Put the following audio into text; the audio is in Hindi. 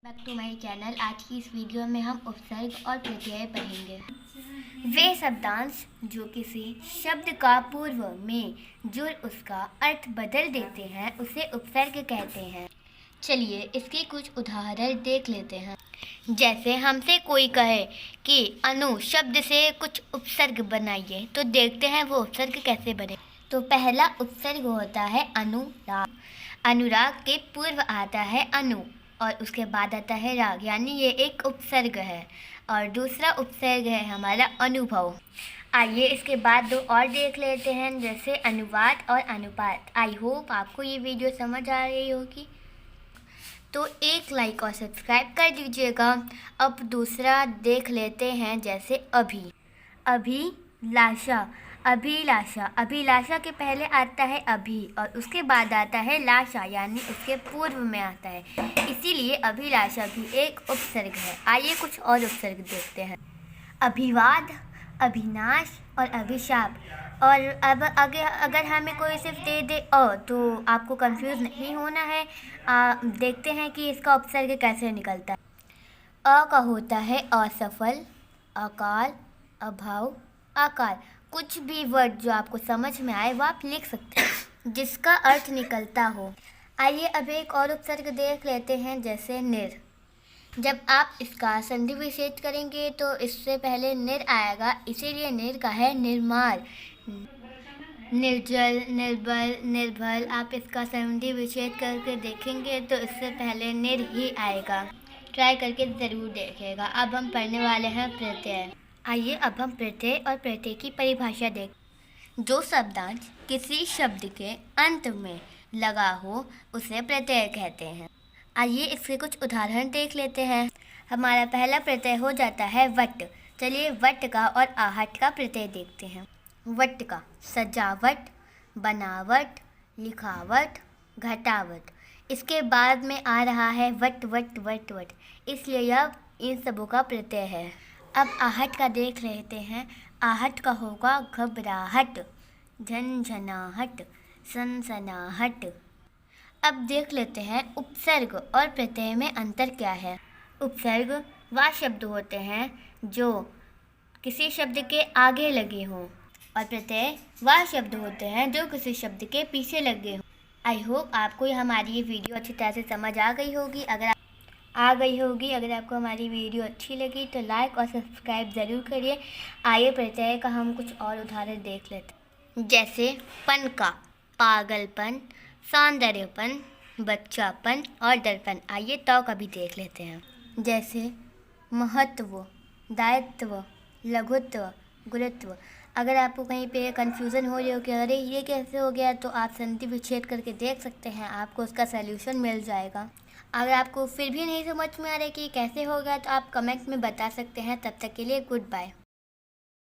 Back to my channel. आज की इस वीडियो में हम उपसर्ग और प्रत्यय पढ़ेंगे। वे शब्दांश जो किसी शब्द का पूर्व में जुड़ उसका अर्थ बदल देते हैं उसे उपसर्ग कहते हैं। चलिए इसके कुछ उदाहरण देख लेते हैं। जैसे हमसे कोई कहे कि अनु शब्द से कुछ उपसर्ग बनाइए, तो देखते हैं वो उपसर्ग कैसे बने। तो पहला उपसर्ग होता है अनुराग। अनुराग के पूर्व आता है अनु और उसके बाद आता है राग, यानी ये एक उपसर्ग है। और दूसरा उपसर्ग है हमारा अनुभव। आइए इसके बाद दो और देख लेते हैं, जैसे अनुवाद और अनुपात। आई होप आपको ये वीडियो समझ आ रही होगी, तो एक लाइक और सब्सक्राइब कर दीजिएगा। अब दूसरा देख लेते हैं, जैसे अभी। अभिलाषा। अभिलाषा। अभिलाषा के पहले आता है अभी और उसके बाद आता है लाशा, यानी उसके पूर्व में आता है, इसीलिए अभिलाषा भी एक उपसर्ग है। आइए कुछ और उपसर्ग देखते हैं। अभिवाद, अभिनाश और अभिशाप। और अब अगर हमें कोई सिर्फ दे दे तो आपको कंफ्यूज नहीं होना है। देखते हैं कि इसका उपसर्ग कैसे निकलता है। अ का होता है असफल, अकाल, अभाव, आकार। कुछ भी वर्ड जो आपको समझ में आए वो आप लिख सकते हैं जिसका अर्थ निकलता हो। आइए अब एक और उपसर्ग देख लेते हैं, जैसे निर। जब आप इसका संधि विच्छेद करेंगे तो इससे पहले निर आएगा, इसीलिए निर का है निर्माल। निर्जल, निर्बल, निर्भल। आप इसका संधि विच्छेद करके देखेंगे तो इससे पहले निर ही आएगा। ट्राई करके ज़रूर देखिएगा। अब हम पढ़ने वाले हैं प्रत्यय। आइए अब हम प्रत्यय और प्रत्यय की परिभाषा देख। जो शब्दांश किसी शब्द के अंत में लगा हो उसे प्रत्यय कहते हैं। आइए इसके कुछ उदाहरण देख लेते हैं। हमारा पहला प्रत्यय हो जाता है वट। चलिए वट का और आहट का प्रत्यय देखते हैं। वट का सजावट, बनावट, लिखावट, घटावट। इसके बाद में आ रहा है वट वट वट वट, इसलिए यह इन सबों का प्रत्यय है। अब आहट का देख लेते हैं। आहट का होगा घबराहट, झनझनाहट, सनसनाहट। अब देख लेते हैं उपसर्ग और प्रत्यय में अंतर क्या है। उपसर्ग वह शब्द होते हैं जो किसी शब्द के आगे लगे हों और प्रत्यय वह शब्द होते हैं जो किसी शब्द के पीछे लगे हों। आई होप आपको हमारी ये वीडियो अच्छी तरह से समझ आ गई होगी। अगर आपको हमारी वीडियो अच्छी लगी तो लाइक और सब्सक्राइब ज़रूर करिए। आइए प्रत्यय का हम कुछ और उदाहरण देख लेते हैं, जैसे पन का पागलपन, सौंदर्यपन, बच्चापन और दर्पण। आइए तो का भी देख लेते हैं, जैसे महत्व, दायित्व, लघुत्व, गुरुत्व। अगर आपको कहीं पे कंफ्यूजन हो रही हो कि अरे ये कैसे हो गया, तो आप संधि विच्छेद करके देख सकते हैं, आपको उसका सल्यूशन मिल जाएगा। अगर आपको फिर भी नहीं समझ में आ रहा है कि कैसे होगा तो आप कमेंट में बता सकते हैं। तब तक के लिए गुड बाय।